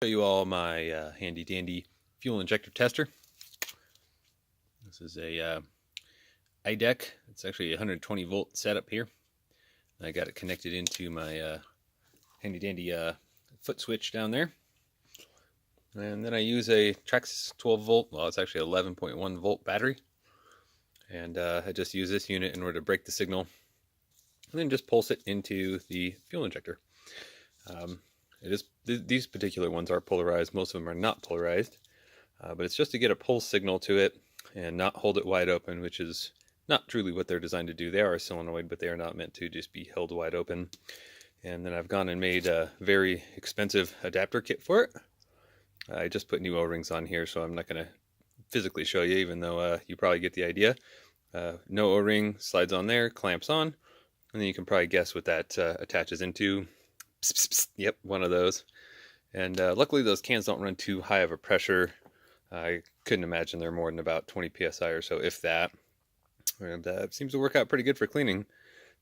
Show you all my handy dandy fuel injector tester. This is a iDeck. It's actually a 120 volt setup here. I got it connected into my handy dandy foot switch down there. And then I use a Trax 12 volt, well it's actually 11.1 volt battery. And I just use this unit in order to break the signal and then just pulse it into the fuel injector. These particular ones are polarized, most of them are not polarized, but it's just to get a pulse signal to it and not hold it wide open, which is not truly what they're designed to do. They are a solenoid, but they are not meant to just be held wide open. And then I've gone and made a very expensive adapter kit for it. I just put new O-rings on here, so I'm not going to physically show you, even though you probably get the idea. No O-ring, slides on there, clamps on, and then you can probably guess what that attaches into. Psst, psst, psst. Yep, one of those. And luckily those cans don't run too high of a pressure. I couldn't imagine they're more than about 20 psi or so, if that. And it seems to work out pretty good for cleaning.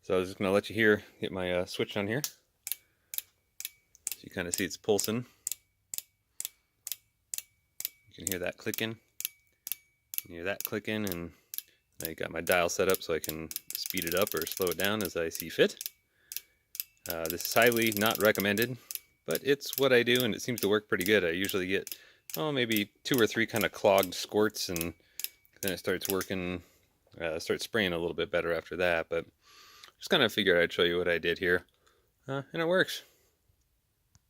So I was just going to let you get my switch on here. So you kind of see it's pulsing. You can hear that clicking. You can hear that clicking, and I got my dial set up so I can speed it up or slow it down as I see fit. This is highly not recommended, but it's what I do, and it seems to work pretty good. I usually get, maybe 2 or 3 kind of clogged squirts, and then it starts working, starts spraying a little bit better after that. But just kind of figured I'd show you what I did here, and it works.